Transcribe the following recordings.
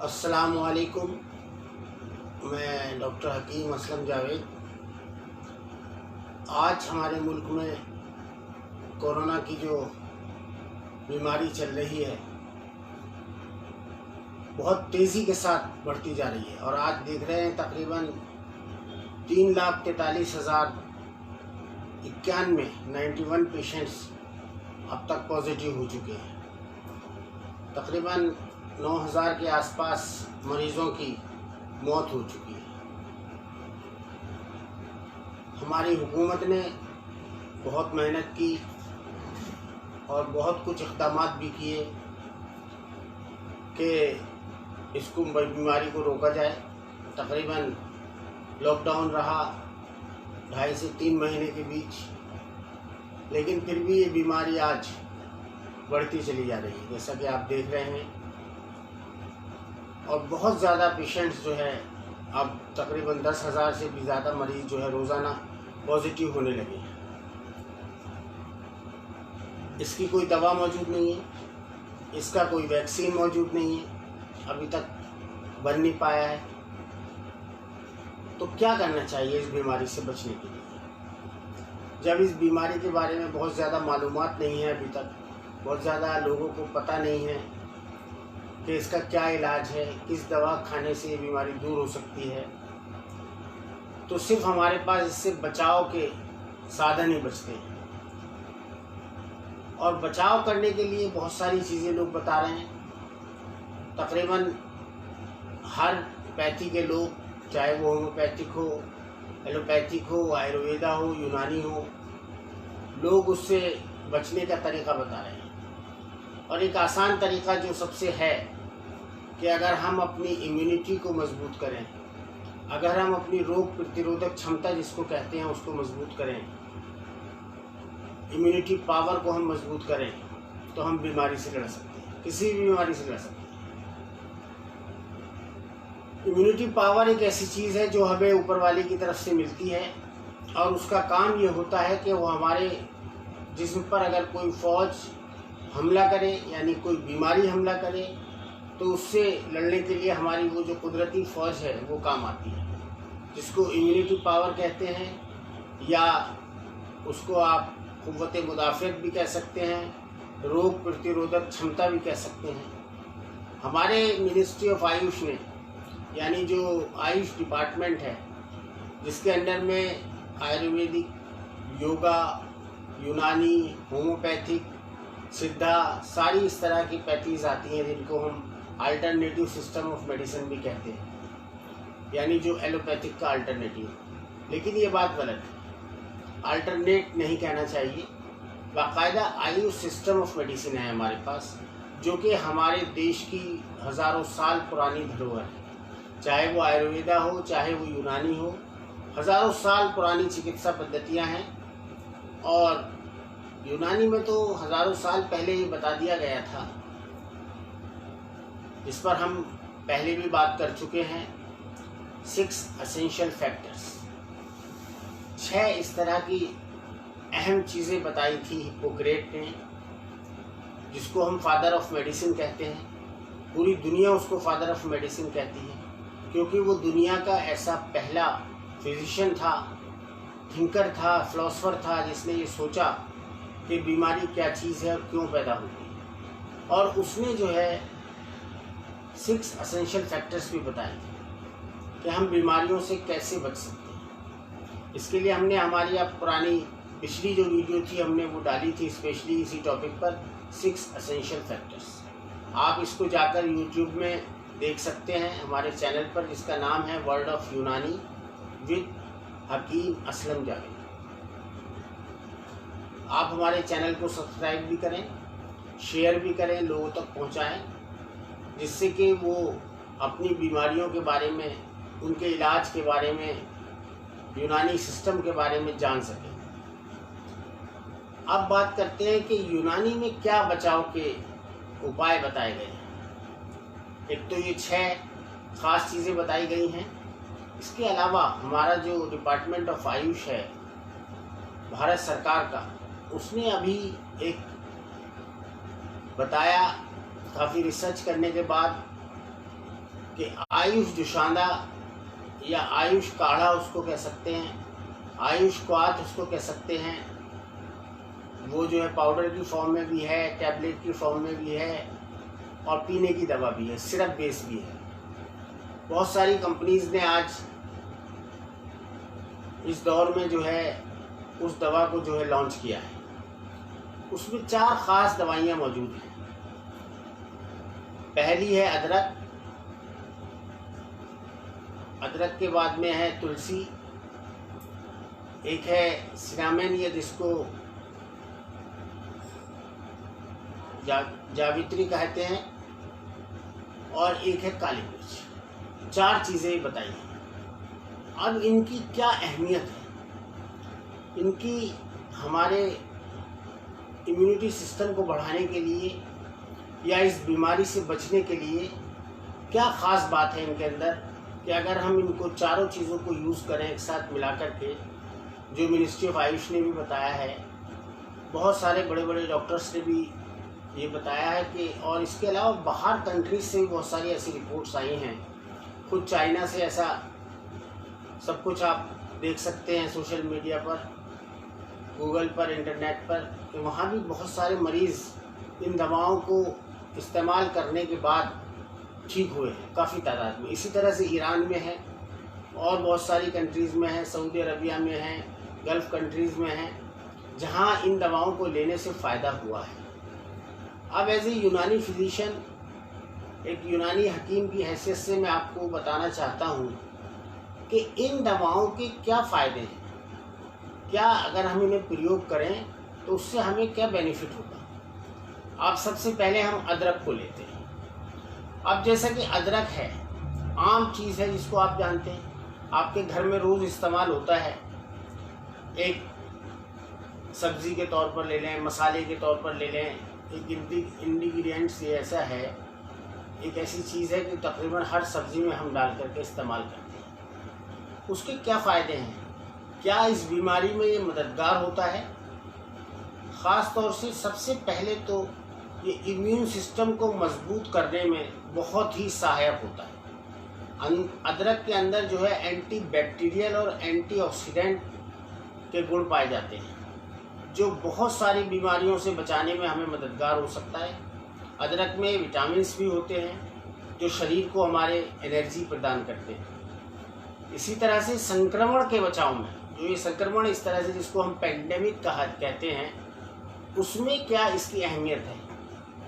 अस्सलामु अलैकुम। मैं डॉक्टर हकीम असलम जावेद। आज हमारे मुल्क में कोरोना की जो बीमारी चल रही है बहुत तेज़ी के साथ बढ़ती जा रही है और आज देख रहे हैं तकरीबन 3,43,091 पेशेंट्स अब तक पॉजिटिव हो चुके हैं। तकरीबन 9,000 के आसपास मरीज़ों की मौत हो चुकी है। हमारी हुकूमत ने बहुत मेहनत की और बहुत कुछ इक़दाम भी किए कि इसको बीमारी को रोका जाए। तकरीबन लॉकडाउन रहा 2.5 से 3 महीने के बीच, लेकिन फिर भी ये बीमारी आज बढ़ती चली जा रही है, जैसा कि आप देख रहे हैं। और बहुत ज़्यादा पेशेंट्स जो है अब तकरीबन 10,000 से भी ज़्यादा मरीज़ जो है रोज़ाना पॉजिटिव होने लगे हैं। इसकी कोई दवा मौजूद नहीं है, इसका कोई वैक्सीन मौजूद नहीं है, अभी तक बन नहीं पाया है। तो क्या करना चाहिए इस बीमारी से बचने के लिए? जब इस बीमारी के बारे में बहुत ज़्यादा मालूमात नहीं है, अभी तक बहुत ज़्यादा लोगों को पता नहीं है कि इसका क्या इलाज है, किस दवा खाने से ये बीमारी दूर हो सकती है, तो सिर्फ हमारे पास इससे बचाव के साधन ही बचते हैं। और बचाव करने के लिए बहुत सारी चीज़ें लोग बता रहे हैं। तकरीबन हर पैथी के लोग, चाहे वो होम्योपैथिक हो, एलोपैथिक हो, आयुर्वेदा हो, यूनानी हो, लोग उससे बचने का तरीका बता रहे हैं। और एक आसान तरीका जो सबसे है कि अगर हम अपनी इम्यूनिटी को मजबूत करें, अगर हम अपनी रोग प्रतिरोधक क्षमता जिसको कहते हैं उसको मजबूत करें, इम्यूनिटी पावर को हम मजबूत करें, तो हम बीमारी से लड़ सकते हैं, किसी भी बीमारी से लड़ सकते हैं। इम्यूनिटी पावर एक ऐसी चीज़ है जो हमें ऊपर वाले की तरफ से मिलती है और उसका काम ये होता है कि वो हमारे जिस्म पर अगर कोई फौज हमला करे, यानी कोई बीमारी हमला करे, तो उससे लड़ने के लिए हमारी वो जो कुदरती फ़ौज है वो काम आती है, जिसको इम्यूनिटी पावर कहते हैं, या उसको आप क़ुव्वत मुदाफ़ियत भी कह सकते हैं, रोग प्रतिरोधक क्षमता भी कह सकते हैं। हमारे मिनिस्ट्री ऑफ आयुष ने, यानी जो आयुष डिपार्टमेंट है जिसके अंडर में आयुर्वेदिक, योगा, यूनानी, होम्योपैथिक, सिद्धा, सारी इस तरह की पैथीज आती हैं जिनको हम अल्टरनेटिव सिस्टम ऑफ मेडिसिन भी कहते हैं, यानी जो एलोपैथिक का अल्टरनेटिव। लेकिन ये बात गलत है, अल्टरनेट नहीं कहना चाहिए। बाकायदा आयुष सिस्टम ऑफ मेडिसिन है हमारे पास, जो कि हमारे देश की हज़ारों साल पुरानी धरोहर है। चाहे वो आयुर्वेदा हो, चाहे वो यूनानी हो, हज़ारों साल पुरानी चिकित्सा पद्धतियाँ हैं। और यूनानी में तो हज़ारों साल पहले ही बता दिया गया था, जिस पर हम पहले भी बात कर चुके हैं। 6 एसेंशियल फैक्टर्स, 6 इस तरह की अहम चीज़ें बताई थी हिप्पोक्रेट ने, जिसको हम फादर ऑफ मेडिसिन कहते हैं। पूरी दुनिया उसको फादर ऑफ मेडिसिन कहती है, क्योंकि वो दुनिया का ऐसा पहला फिजिशियन था, थिंकर था, फिलोसफर था, जिसने ये सोचा कि बीमारी क्या चीज़ है और क्यों पैदा होती है। और उसने जो है 6 एसेंशियल फैक्टर्स भी बताए थे कि हम बीमारियों से कैसे बच सकते हैं। इसके लिए हमने हमारी अब पुरानी पिछली जो वीडियो थी हमने वो डाली थी स्पेशली इसी टॉपिक पर, 6 एसेंशियल फैक्टर्स। आप इसको जाकर यूट्यूब में देख सकते हैं हमारे चैनल पर, जिसका नाम है वर्ल्ड ऑफ यूनानी विद हकीम असलम जावेद। आप हमारे चैनल को सब्सक्राइब भी करें, शेयर भी करें, लोगों तक पहुंचाएं, जिससे कि वो अपनी बीमारियों के बारे में, उनके इलाज के बारे में, यूनानी सिस्टम के बारे में जान सकें। अब बात करते हैं कि यूनानी में क्या बचाव के उपाय बताए गए हैं। एक तो ये 6 ख़ास चीज़ें बताई गई हैं। इसके अलावा हमारा जो डिपार्टमेंट ऑफ आयुष है भारत सरकार का, उसने अभी एक बताया, काफ़ी रिसर्च करने के बाद कि आयुष जुशांदा या आयुष काढ़ा उसको कह सकते हैं, आयुष क्वाथ उसको कह सकते हैं। वो जो है पाउडर की फॉर्म में भी है, टैबलेट की फॉर्म में भी है और पीने की दवा भी है, सिरप बेस भी है। बहुत सारी कंपनीज ने आज इस दौर में जो है उस दवा को जो है लॉन्च किया है। उसमें 4 ख़ास दवाइयाँ मौजूद हैं। पहली है अदरक, अदरक के बाद में है तुलसी, एक है सिनामन या जिसको जावित्री कहते हैं, और एक है काली मिर्च। 4 चीज़ें बताई हैं। अब इनकी क्या अहमियत है, इनकी हमारे इम्यूनिटी सिस्टम को बढ़ाने के लिए या इस बीमारी से बचने के लिए क्या ख़ास बात है इनके अंदर कि अगर हम इनको चारों चीज़ों को यूज़ करें एक साथ मिला कर के, जो मिनिस्ट्री ऑफ आयुष ने भी बताया है, बहुत सारे बड़े बड़े डॉक्टर्स ने भी ये बताया है कि, और इसके अलावा बाहर कंट्रीज से भी बहुत सारी ऐसी रिपोर्ट्स आई हैं। खुद चाइना से ऐसा सब कुछ आप देख सकते हैं सोशल मीडिया पर, गूगल पर, इंटरनेट पर, कि वहाँ भी बहुत सारे मरीज़ इन दवाओं को इस्तेमाल करने के बाद ठीक हुए हैं काफ़ी तादाद में। इसी तरह से ईरान में है और बहुत सारी कंट्रीज़ में है, सऊदी अरबिया में है, गल्फ़ कंट्रीज़ में है, जहाँ इन दवाओं को लेने से फ़ायदा हुआ है। अब एज ए यूनानी फिजिशियन, एक यूनानी हकीम की हैसियत से मैं आपको बताना चाहता हूँ कि इन दवाओं के क्या फ़ायदे हैं, क्या अगर हम इन्हें प्रयोग करें तो उससे हमें क्या बेनिफिट होगा। अब सबसे पहले हम अदरक को लेते हैं। अब जैसा कि अदरक है, आम चीज़ है जिसको आप जानते हैं, आपके घर में रोज़ इस्तेमाल होता है। एक सब्ज़ी के तौर पर ले लें, मसाले के तौर पर ले लें, एक इंग्रेडिएंट्स ये ऐसा है, एक ऐसी चीज़ है कि तकरीबन हर सब्ज़ी में हम डाल करके इस्तेमाल करते हैं। उसके क्या फ़ायदे हैं, क्या इस बीमारी में ये मददगार होता है? ख़ास तौर से सबसे पहले तो ये इम्यून सिस्टम को मजबूत करने में बहुत ही सहायक होता है। अदरक के अंदर जो है एंटी बैक्टीरियल और एंटीऑक्सीडेंट के गुण पाए जाते हैं, जो बहुत सारी बीमारियों से बचाने में हमें मददगार हो सकता है। अदरक में विटामिन्स भी होते हैं जो शरीर को हमारे एनर्जी प्रदान करते हैं। इसी तरह से संक्रमण के बचाव में, जो ये संक्रमण इस तरह से जिसको हम पेंडेमिक कहते हैं, उसमें क्या इसकी अहमियत है?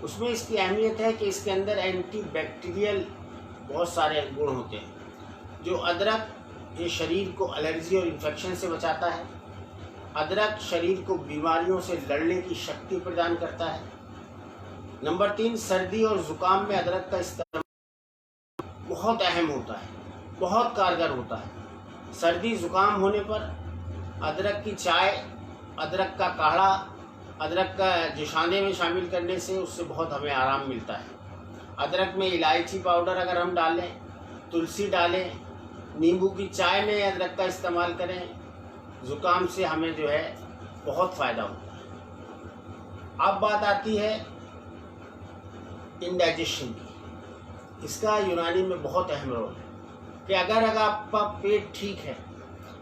उसमें इसकी अहमियत है कि इसके अंदर एंटी बैक्टीरियल बहुत सारे गुण होते हैं। जो अदरक, ये शरीर को एलर्जी और इन्फेक्शन से बचाता है। अदरक शरीर को बीमारियों से लड़ने की शक्ति प्रदान करता है। नंबर 3, सर्दी और ज़ुकाम में अदरक का इस्तेमाल बहुत अहम होता है, बहुत कारगर होता है। सर्दी ज़ुकाम होने पर अदरक की चाय, अदरक का काढ़ा, अदरक का जुशांदे में शामिल करने से उससे बहुत हमें आराम मिलता है। अदरक में इलायची पाउडर अगर हम डालें, तुलसी डालें, नींबू की चाय में अदरक का इस्तेमाल करें, ज़ुकाम से हमें जो है बहुत फ़ायदा होता है। अब बात आती है इंडाइजेशन की। इसका यूनानी में बहुत अहम रोल है कि अगर आपका पेट ठीक है,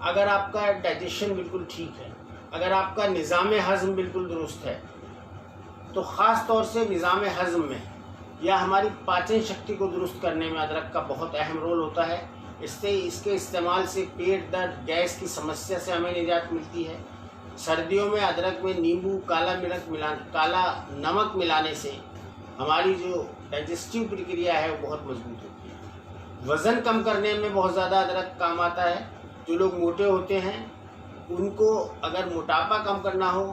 अगर आपका डाइजेशन बिल्कुल ठीक है, अगर आपका निज़ाम हज़म बिल्कुल दुरुस्त है, तो ख़ास तौर से निज़ाम हज़म में या हमारी पाचन शक्ति को दुरुस्त करने में अदरक का बहुत अहम रोल होता है। इससे इसके इस्तेमाल से पेट दर्द, गैस की समस्या से हमें निजात मिलती है। सर्दियों में अदरक में नींबू, काला नमक मिलाने से हमारी जो डाइजेस्टिव प्रक्रिया है वो बहुत मजबूत होती है। वज़न कम करने में बहुत ज़्यादा अदरक काम आता है। जो लोग मोटे होते हैं उनको अगर मोटापा कम करना हो,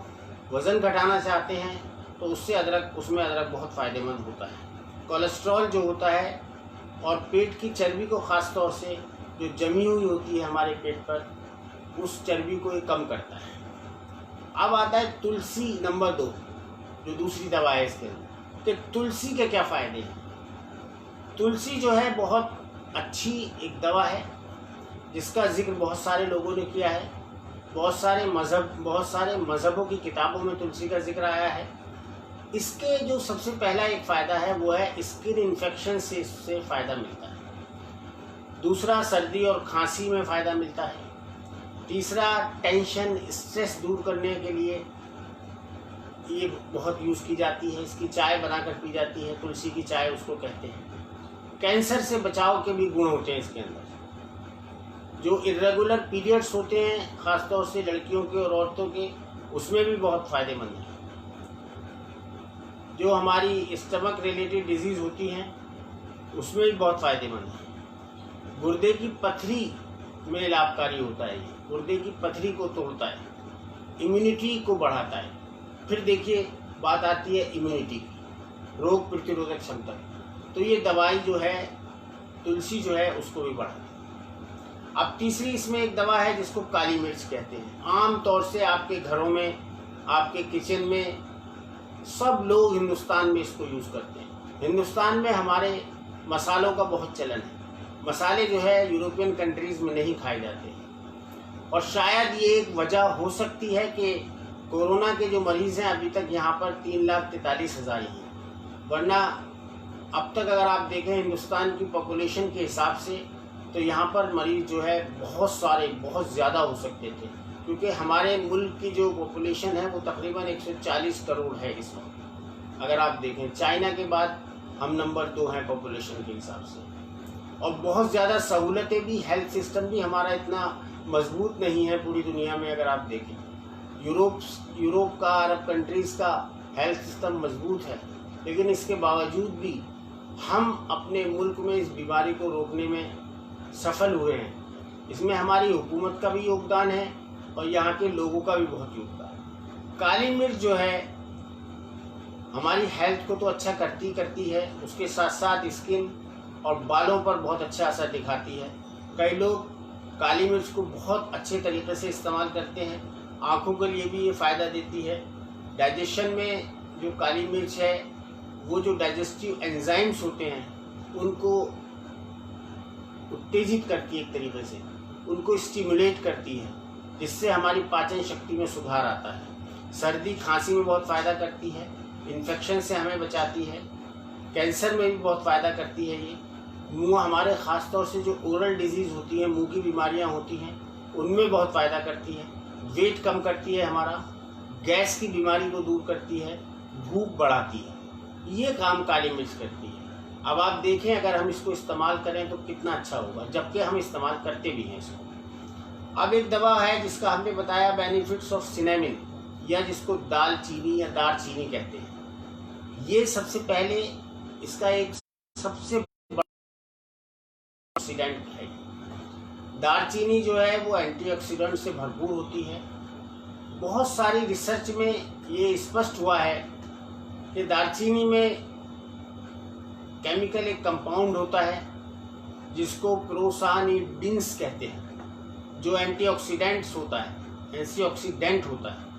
वज़न घटाना चाहते हैं, तो उसमें अदरक बहुत फ़ायदेमंद होता है। कोलेस्ट्रॉल जो होता है और पेट की चर्बी को ख़ास तौर से जो जमी हुई होती है हमारे पेट पर, उस चर्बी को ये कम करता है। अब आता है तुलसी, नंबर 2, जो दूसरी दवा है इसके अंदर। कि तुलसी के क्या फ़ायदे हैं? तुलसी जो है बहुत अच्छी एक दवा है जिसका जिक्र बहुत सारे लोगों ने किया है। बहुत सारे मज़हबों की किताबों में तुलसी का जिक्र आया है। इसके जो सबसे पहला एक फ़ायदा है वो है स्किन इन्फेक्शन से इससे फ़ायदा मिलता है। दूसरा, सर्दी और खांसी में फ़ायदा मिलता है। तीसरा, टेंशन स्ट्रेस दूर करने के लिए ये बहुत यूज़ की जाती है। इसकी चाय बनाकर पी जाती है, तुलसी की चाय उसको कहते हैं। कैंसर से बचाव के भी गुण होते हैं इसके अंदर। जो इर्रेगुलर पीरियड्स होते हैं ख़ासतौर से लड़कियों के और औरतों के, उसमें भी बहुत फ़ायदेमंद है। जो हमारी स्टमक रिलेटेड डिजीज़ होती हैं उसमें भी बहुत फ़ायदेमंद है। गुर्दे की पथरी में लाभकारी होता है ये, गुर्दे की पथरी को तोड़ता है, इम्यूनिटी को बढ़ाता है। फिर देखिए बात आती है इम्यूनिटी की, रोग प्रतिरोधक क्षमता। तो ये दवाई जो है तुलसी जो है उसको भी बढ़ाती है। अब तीसरी इसमें एक दवा है जिसको काली मिर्च कहते हैं। आम तौर से आपके घरों में, आपके किचन में सब लोग हिंदुस्तान में इसको यूज़ करते हैं। हिंदुस्तान में हमारे मसालों का बहुत चलन है। मसाले जो है यूरोपियन कंट्रीज़ में नहीं खाए जाते हैं, और शायद ये एक वजह हो सकती है कि कोरोना के जो मरीज़ हैं अभी तक यहाँ पर 3,43,000 ही हैं। वरना अब तक अगर आप देखें हिंदुस्तान की पॉपुलेशन के हिसाब से तो यहाँ पर मरीज़ जो है बहुत सारे, बहुत ज़्यादा हो सकते थे, क्योंकि हमारे मुल्क की जो पॉपुलेशन है वो तकरीबन 140 करोड़ है इस वक्त। अगर आप देखें चाइना के बाद हम नंबर 2 हैं पॉपुलेशन के हिसाब से, और बहुत ज़्यादा सहूलतें भी, हेल्थ सिस्टम भी हमारा इतना मजबूत नहीं है पूरी दुनिया में। अगर आप देखें यूरोप का, अरब कंट्रीज़ का हेल्थ सिस्टम मजबूत है, लेकिन इसके बावजूद भी हम अपने मुल्क में इस बीमारी को रोकने में सफल हुए हैं। इसमें हमारी हुकूमत का भी योगदान है और यहाँ के लोगों का भी बहुत योगदान है। काली मिर्च जो है हमारी हेल्थ को तो अच्छा करती है, उसके साथ साथ स्किन और बालों पर बहुत अच्छा असर दिखाती है। कई लोग काली मिर्च को बहुत अच्छे तरीके से इस्तेमाल करते हैं। आँखों के लिए भी ये फ़ायदा देती है। डाइजेशन में जो काली मिर्च है वो जो डाइजेस्टिव एंजाइम्स होते हैं उनको उत्तेजित करती है, एक तरीके से उनको स्टिमुलेट करती है, जिससे हमारी पाचन शक्ति में सुधार आता है। सर्दी खांसी में बहुत फ़ायदा करती है, इन्फेक्शन से हमें बचाती है, कैंसर में भी बहुत फ़ायदा करती है। ये मुँह, हमारे ख़ास तौर से जो ओरल डिजीज़ होती हैं, मुँह की बीमारियाँ होती हैं, उनमें बहुत फ़ायदा करती है। वेट कम करती है हमारा, गैस की बीमारी को दूर करती है, भूख बढ़ाती है। ये काम काली मिर्च करती है। अब आप देखें अगर हम इसको इस्तेमाल करें तो कितना अच्छा होगा, जबकि हम इस्तेमाल करते भी हैं इसको। अब एक दवा है जिसका हमने बताया बेनिफिट्स ऑफ सिनेमिन, या जिसको दालचीनी या दारचीनी कहते हैं। ये सबसे पहले इसका एक सबसे बड़ा ऑक्सीडेंट है। दालचीनी जो है वो एंटीऑक्सीडेंट से भरपूर होती है। बहुत सारी रिसर्च में ये स्पष्ट हुआ है कि दालचीनी में केमिकल एक कंपाउंड होता है जिसको प्रोसानिडिन्स कहते हैं, जो एंटीऑक्सीडेंट्स होता है, एंटीऑक्सीडेंट होता है।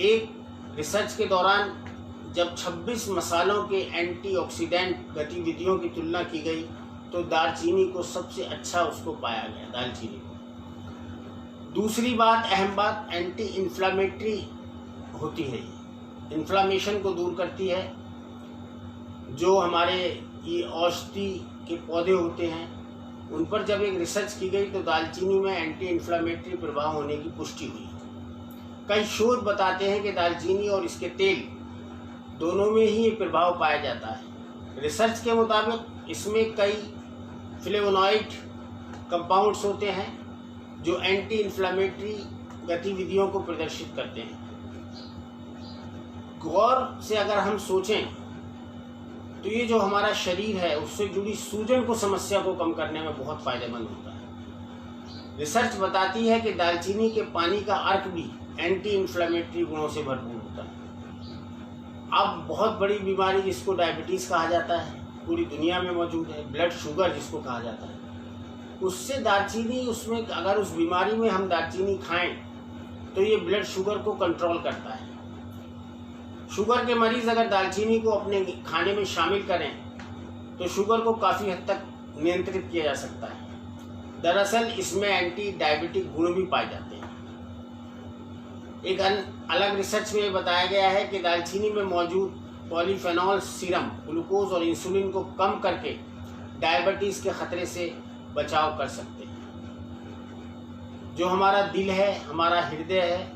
एक रिसर्च के दौरान जब 26 मसालों के एंटीऑक्सीडेंट गतिविधियों की तुलना की गई तो दालचीनी को सबसे अच्छा उसको पाया गया, दालचीनी को। दूसरी बात, अहम बात, एंटी इन्फ्लामेटरी होती है। ये इन्फ्लामेशन को दूर करती है। जो हमारे ये औषधि के पौधे होते हैं उन पर जब एक रिसर्च की गई तो दालचीनी में एंटी इन्फ्लामेटरी प्रभाव होने की पुष्टि हुई। कई शोध बताते हैं कि दालचीनी और इसके तेल दोनों में ही ये प्रभाव पाया जाता है। रिसर्च के मुताबिक इसमें कई फ्लेवोनॉइड कंपाउंड्स होते हैं जो एंटी इन्फ्लामेटरी गतिविधियों को प्रदर्शित करते हैं। गौर से अगर हम सोचें तो ये जो हमारा शरीर है उससे जुड़ी सूजन को, समस्या को कम करने में बहुत फ़ायदेमंद होता है। रिसर्च बताती है कि दालचीनी के पानी का अर्क भी एंटी इन्फ्लामेटरी गुणों से भरपूर होता है। अब बहुत बड़ी बीमारी जिसको डायबिटीज़ कहा जाता है पूरी दुनिया में मौजूद है, ब्लड शुगर जिसको कहा जाता है, उससे दालचीनी, उसमें अगर उस बीमारी में हम दालचीनी खाएं तो ये ब्लड शुगर को कंट्रोल करता है। शुगर के मरीज़ अगर दालचीनी को अपने खाने में शामिल करें तो शुगर को काफ़ी हद तक नियंत्रित किया जा सकता है। दरअसल इसमें एंटी डायबिटिक गुण भी पाए जाते हैं। एक अलग रिसर्च में बताया गया है कि दालचीनी में मौजूद पॉलीफेनॉल सीरम ग्लूकोज और इंसुलिन को कम करके डायबिटीज़ के खतरे से बचाव कर सकते हैं। जो हमारा दिल है, हमारा हृदय है,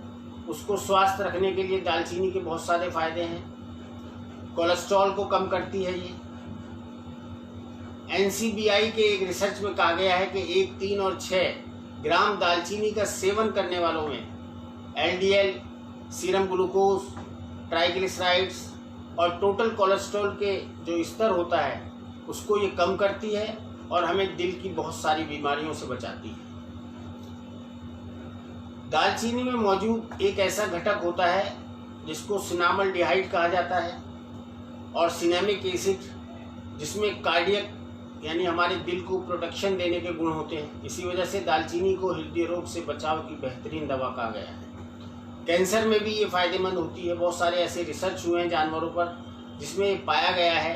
उसको स्वस्थ रखने के लिए दालचीनी के बहुत सारे फायदे हैं। कोलेस्ट्रॉल को कम करती है ये। NCBI के एक रिसर्च में कहा गया है कि 1, 3 और 6 ग्राम दालचीनी का सेवन करने वालों में LDL, सीरम ग्लूकोज, ट्राइग्लिसराइड्स और टोटल कोलेस्ट्रॉल के जो स्तर होता है उसको ये कम करती है और हमें दिल की बहुत सारी बीमारियों से बचाती है। दालचीनी में मौजूद एक ऐसा घटक होता है जिसको सिनामल्डिहाइड कहा जाता है और सिनेमिक एसिड, जिसमें कार्डियक यानी हमारे दिल को प्रोटेक्शन देने के गुण होते हैं। इसी वजह से दालचीनी को हृदय रोग से बचाव की बेहतरीन दवा कहा गया है। कैंसर में भी ये फायदेमंद होती है। बहुत सारे ऐसे रिसर्च हुए हैं जानवरों पर जिसमें पाया गया है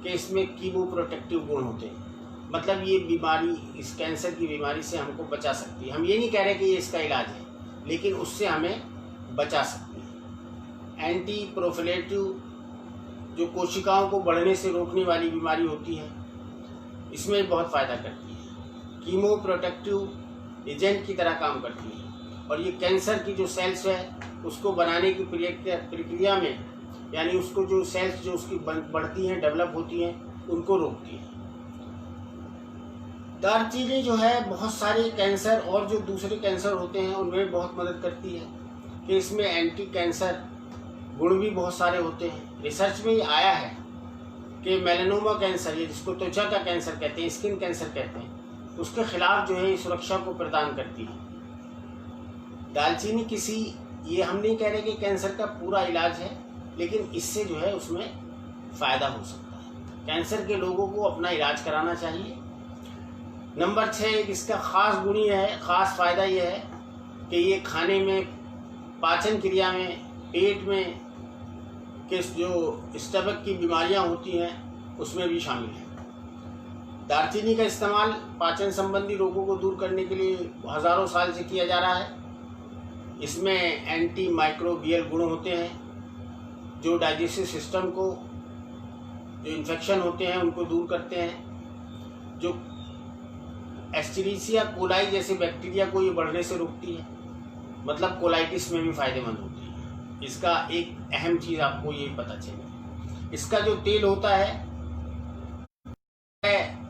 कि इसमें कीमो प्रोटेक्टिव गुण होते हैं। मतलब ये बीमारी, इस कैंसर की बीमारी से हमको बचा सकती है। हम ये नहीं कह रहे कि ये इसका इलाज है, लेकिन उससे हमें बचा सकती है। एंटी प्रोफिलेटिव, जो कोशिकाओं को बढ़ने से रोकने वाली बीमारी होती है, इसमें बहुत फ़ायदा करती है। कीमो प्रोटेक्टिव एजेंट की तरह काम करती है और ये कैंसर की जो सेल्स है उसको बनाने की प्रक्रिया में, यानी उसको जो सेल्स जो उसकी बढ़ती हैं, डेवलप होती हैं, उनको रोकती है। दालचीनी जो है बहुत सारे कैंसर और जो दूसरे कैंसर होते हैं उनमें बहुत मदद करती है कि इसमें एंटी कैंसर गुण भी बहुत सारे होते हैं। रिसर्च में ये आया है कि मेलानोमा कैंसर, ये जिसको त्वचा का कैंसर कहते हैं, स्किन कैंसर कहते हैं, उसके खिलाफ जो है सुरक्षा को प्रदान करती है। दालचीनी किसी, ये हम नहीं कह रहे कि कैंसर का पूरा इलाज है, लेकिन इससे जो है उसमें फ़ायदा हो सकता है। कैंसर के लोगों को अपना इलाज कराना चाहिए। नंबर 6 एक इसका ख़ास गुण ये है, ख़ास फ़ायदा ये है कि ये खाने में, पाचन क्रिया में, पेट में के जो स्टमक की बीमारियां होती हैं उसमें भी शामिल है। दालचीनी का इस्तेमाल पाचन संबंधी रोगों को दूर करने के लिए हज़ारों साल से किया जा रहा है। इसमें एंटी माइक्रोबियल गुण होते हैं जो डाइजेस्टिव सिस्टम को, जो इन्फेक्शन होते हैं उनको दूर करते हैं। जो एस्चेरिचिया कोलाई जैसे बैक्टीरिया को ये बढ़ने से रोकती है, मतलब कोलाइटिस में भी फ़ायदेमंद होती है। इसका एक अहम चीज़ आपको ये पता चले, इसका जो तेल होता है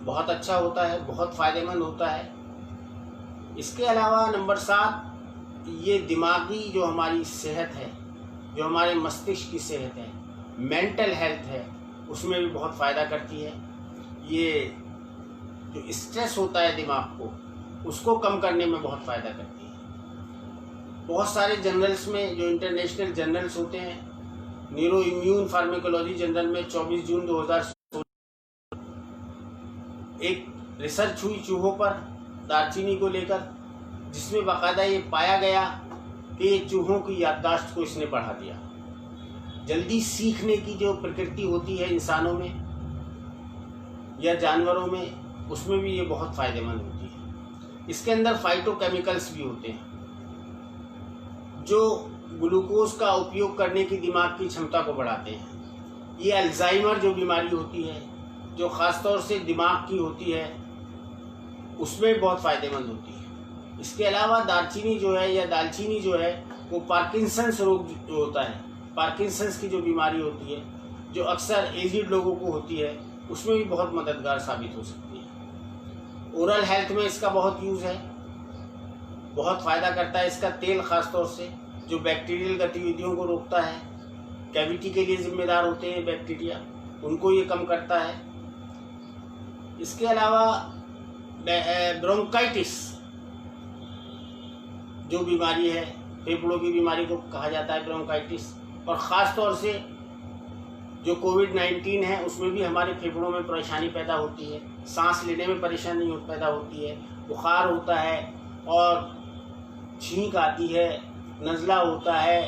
बहुत अच्छा होता है, बहुत फ़ायदेमंद होता है। इसके अलावा नंबर 7 ये दिमागी जो हमारी सेहत है, जो हमारे मस्तिष्क की सेहत है, मेंटल हेल्थ है, उसमें भी बहुत फ़ायदा करती है। ये जो स्ट्रेस होता है दिमाग को, उसको कम करने में बहुत फ़ायदा करती है। बहुत सारे जर्नल्स में, जो इंटरनेशनल जर्नल्स होते हैं, न्यूरो इम्यून फार्मेकोलॉजी जर्नल में 24 जून 2016 एक रिसर्च हुई चूहों पर दालचीनी को लेकर, जिसमें बाकायदा ये पाया गया कि ये चूहों की याददाश्त को इसने बढ़ा दिया। जल्दी सीखने की जो प्रकृति होती है इंसानों में या जानवरों में, उसमें भी ये बहुत फ़ायदेमंद होती है। इसके अंदर फाइटोकेमिकल्स भी होते हैं जो ग्लूकोज का उपयोग करने की दिमाग की क्षमता को बढ़ाते हैं। ये अल्जाइमर जो बीमारी होती है, जो ख़ास तौर से दिमाग की होती है, उसमें बहुत फ़ायदेमंद होती है। इसके अलावा दालचीनी जो है, या दालचीनी जो है, वो पार्किंसंस रोग जो होता है, पार्किंसंस की जो बीमारी होती है, जो अक्सर एजिड लोगों को होती है, उसमें भी बहुत मददगार साबित हो सकती है। ओरल हेल्थ में इसका बहुत यूज़ है, बहुत फ़ायदा करता है। इसका तेल ख़ास तौर से जो बैक्टीरियल गतिविधियों को रोकता है, कैविटी के लिए जिम्मेदार होते हैं बैक्टीरिया, उनको ये कम करता है। इसके अलावा ब्रोंकाइटिस जो बीमारी है, फेफड़ों की बीमारी को कहा जाता है ब्रोंकाइटिस, और ख़ास तौर से जो कोविड-19 है उसमें भी हमारे फेफड़ों में परेशानी पैदा होती है, सांस लेने में परेशानी पैदा होती है, बुखार होता है और छींक आती है, नज़ला होता है।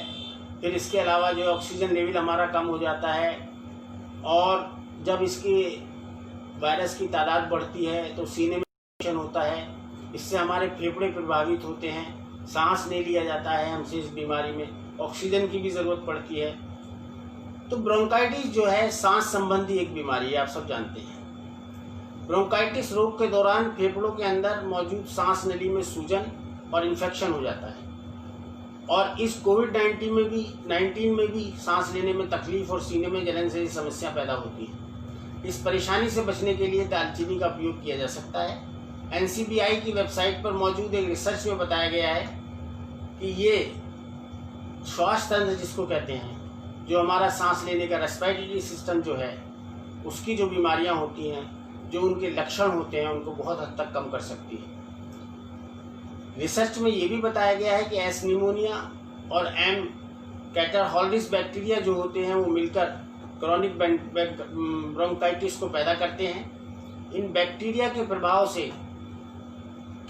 फिर इसके अलावा जो ऑक्सीजन लेवल हमारा कम हो जाता है, और जब इसकी वायरस की तादाद बढ़ती है तो सीने में इन्फेक्शन होता है, इससे हमारे फेफड़े प्रभावित होते हैं, सांस नहीं लिया जाता है हमसे। इस बीमारी में ऑक्सीजन की भी ज़रूरत पड़ती है। तो ब्रोंकाइटिस जो है सांस संबंधी एक बीमारी है, आप सब जानते हैं। ब्रोंकाइटिस रोग के दौरान फेफड़ों के अंदर मौजूद सांस नली में सूजन और इन्फेक्शन हो जाता है, और इस कोविड-19 में भी सांस लेने में तकलीफ और सीने में जलन से समस्या पैदा होती है। इस परेशानी से बचने के लिए दालचीनी का उपयोग किया जा सकता है। NCBI की वेबसाइट पर मौजूद एक रिसर्च में बताया गया है कि ये श्वास तंत्र जिसको कहते हैं, जो हमारा सांस लेने का रेस्पिरेटरी सिस्टम जो है, उसकी जो बीमारियां होती हैं, जो उनके लक्षण होते हैं, उनको बहुत हद तक कम कर सकती है। रिसर्च में ये भी बताया गया है कि एस निमोनिया और एम कैटरहॉल्डिस बैक्टीरिया जो होते हैं वो मिलकर क्रॉनिक ब्रोंकाइटिस को पैदा करते हैं। इन बैक्टीरिया के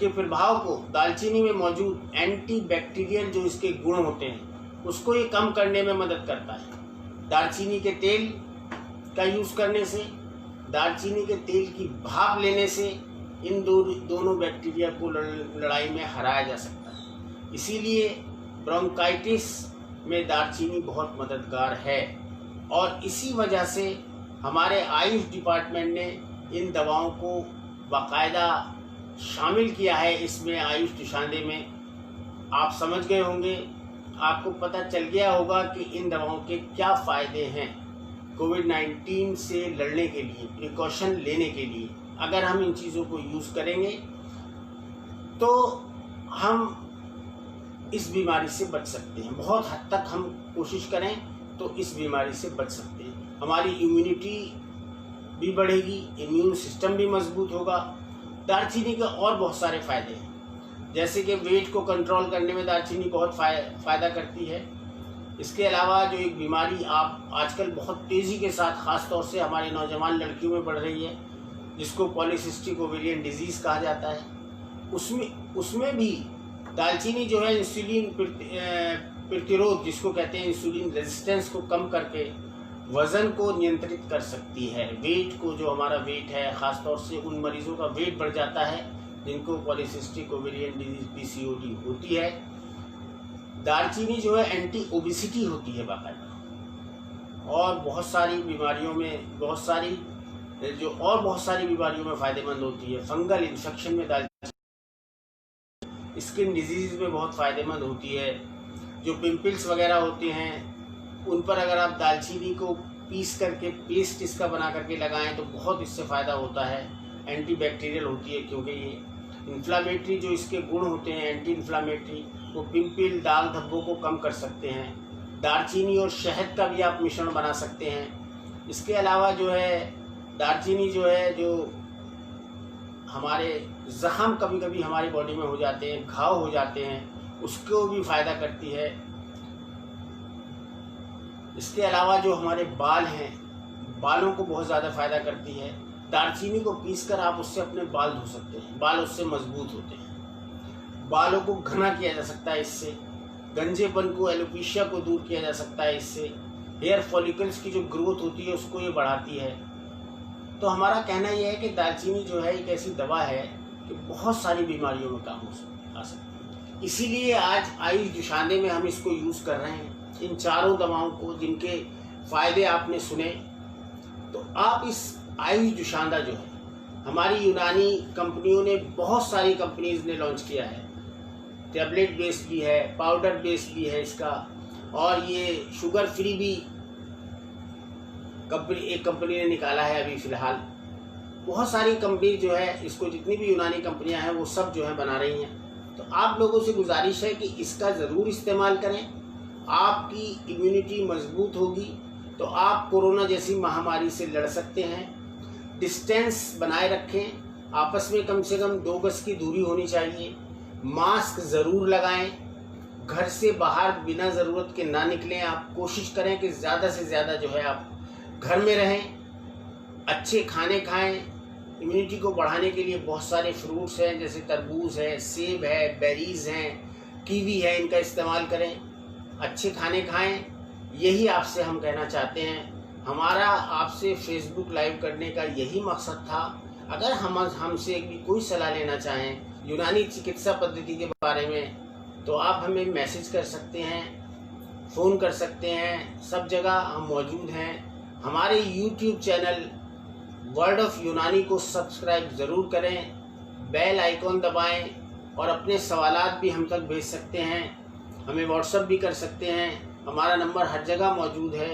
प्रभाव को दालचीनी में मौजूद एंटीबैक्टीरियल जो इसके गुण होते हैं उसको ये कम करने में मदद करता है। दालचीनी के तेल का यूज़ करने से, दालचीनी के तेल की भाप लेने से इन दोनों बैक्टीरिया को लड़ाई में हराया जा सकता है। इसीलिए ब्रोंकाइटिस में दालचीनी बहुत मददगार है, और इसी वजह से हमारे आयुष डिपार्टमेंट ने इन दवाओं को बाकायदा शामिल किया है इसमें, आयुष निशानदेह में। आप समझ गए होंगे, आपको पता चल गया होगा कि इन दवाओं के क्या फ़ायदे हैं कोविड-19 से लड़ने के लिए, प्रिकॉशन लेने के लिए। अगर हम इन चीज़ों को यूज़ करेंगे तो हम इस बीमारी से बच सकते हैं। बहुत हद तक हम कोशिश करें तो इस बीमारी से बच सकते हैं। हमारी इम्यूनिटी भी बढ़ेगी, इम्यून सिस्टम भी मजबूत होगा। दालचीनी के और बहुत सारे फ़ायदे हैं, जैसे कि वेट को कंट्रोल करने में दालचीनी बहुत फ़ायदा करती है। इसके अलावा जो एक बीमारी आप आजकल बहुत तेज़ी के साथ ख़ास तौर से हमारे नौजवान लड़कियों में बढ़ रही है, जिसको पॉलीसिस्टिक ओवेरियन डिजीज़ कहा जाता है, उसमें भी दालचीनी जो है इंसुलिन प्रतिरोध जिसको कहते हैं, इंसुलिन रेजिस्टेंस को कम करके वज़न को नियंत्रित कर सकती है। वेट को, जो हमारा वेट है, ख़ास तौर से उन मरीज़ों का वेट बढ़ जाता है जिनको पॉलीसिस्टिक ओवेरियन डिजीज़ PCOD होती है। दालचीनी जो है एंटी ओबेसिटी होती है बाकायदा, और बहुत सारी बीमारियों में बहुत सारी बीमारियों में फ़ायदेमंद होती है। फंगल इन्फेक्शन में दालचीनी, स्किन डिजीज़ में बहुत फ़ायदेमंद होती है। जो पिंपल्स वगैरह होते हैं उन पर अगर आप दालचीनी को पीस करके पेस्ट इसका बना करके लगाएं तो बहुत इससे फ़ायदा होता है। एंटीबैक्टीरियल होती है, क्योंकि ये इन्फ्लामेटरी जो इसके गुण होते हैं, एंटी इन्फ्लामेटरी, वो पिंपल दाग धब्बों को कम कर सकते हैं। दालचीनी और शहद का भी आप मिश्रण बना सकते हैं। इसके अलावा जो है दालचीनी जो है, जो हमारे ज़ख़म कभी कभी हमारी बॉडी में हो जाते हैं, घाव हो जाते हैं, उसको भी फ़ायदा करती है। इसके अलावा जो हमारे बाल हैं, बालों को बहुत ज़्यादा फ़ायदा करती है। दालचीनी को पीसकर आप उससे अपने बाल धो सकते हैं, बाल उससे मजबूत होते हैं। बालों को घना किया जा सकता है इससे, गंजेपन को, एलोपेशिया को दूर किया जा सकता है इससे। हेयर फॉलिकल्स की जो ग्रोथ होती है उसको ये बढ़ाती है। तो हमारा कहना यह है कि दालचीनी जो है एक ऐसी दवा है कि बहुत सारी बीमारियों में काम आ सकती है। इसीलिए आज आयुष निशानदेह में हम इसको यूज़ कर रहे हैं, इन चारों दवाओं को, जिनके फ़ायदे आपने सुने। तो आप इस आयुष निशानदेह जो है, हमारी यूनानी कंपनियों ने, बहुत सारी कंपनीज ने लॉन्च किया है। टैबलेट बेस्ड भी है, पाउडर बेस्ड भी है इसका, और ये शुगर फ्री भी एक कंपनी ने निकाला है अभी फ़िलहाल। बहुत सारी कंपनी जो है इसको, जितनी भी यूनानी कंपनियां हैं वो सब जो है बना रही हैं। तो आप लोगों से गुजारिश है कि इसका ज़रूर इस्तेमाल करें। आपकी इम्यूनिटी मजबूत होगी तो आप कोरोना जैसी महामारी से लड़ सकते हैं। डिस्टेंस बनाए रखें, आपस में कम से कम 2 गज की दूरी होनी चाहिए। मास्क ज़रूर लगाएं, घर से बाहर बिना ज़रूरत के ना निकलें। आप कोशिश करें कि ज़्यादा से ज़्यादा जो है आप घर में रहें, अच्छे खाने खाएं। इम्यूनिटी को बढ़ाने के लिए बहुत सारे फ्रूट्स हैं, जैसे तरबूज है, सेब है, बेरीज़ हैं, कीवी है, इनका इस्तेमाल करें। अच्छे खाने खाएं, यही आपसे हम कहना चाहते हैं। हमारा आपसे फेसबुक लाइव करने का यही मकसद था। अगर हमसे भी कोई सलाह लेना चाहें यूनानी चिकित्सा पद्धति के बारे में, तो आप हमें मैसेज कर सकते हैं, फ़ोन कर सकते हैं। सब जगह हम मौजूद हैं। हमारे YouTube चैनल वर्ड ऑफ यूनानी को सब्सक्राइब ज़रूर करें, बेल आइकॉन दबाएं और अपने सवालात भी हम तक भेज सकते हैं। हमें व्हाट्सएप भी कर सकते हैं। हमारा नंबर हर जगह मौजूद है।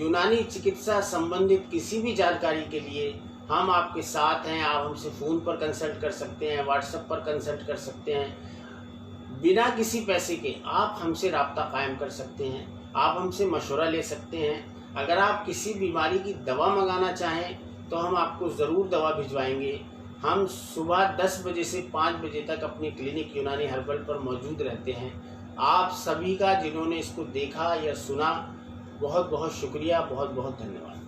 यूनानी चिकित्सा संबंधित किसी भी जानकारी के लिए हम आपके साथ हैं। आप हमसे फ़ोन पर कंसल्ट कर सकते हैं, व्हाट्सएप पर कंसल्ट कर सकते हैं। बिना किसी पैसे के आप हमसे राब्ता कायम कर सकते हैं। आप हमसे मशवरा ले सकते हैं। अगर आप किसी बीमारी की दवा मंगाना चाहें तो हम आपको ज़रूर दवा भिजवाएंगे। हम सुबह 10 बजे से 5 बजे तक अपनी क्लिनिक यूनानी हर्बल पर मौजूद रहते हैं। आप सभी का जिन्होंने इसको देखा या सुना, बहुत बहुत शुक्रिया, बहुत बहुत धन्यवाद।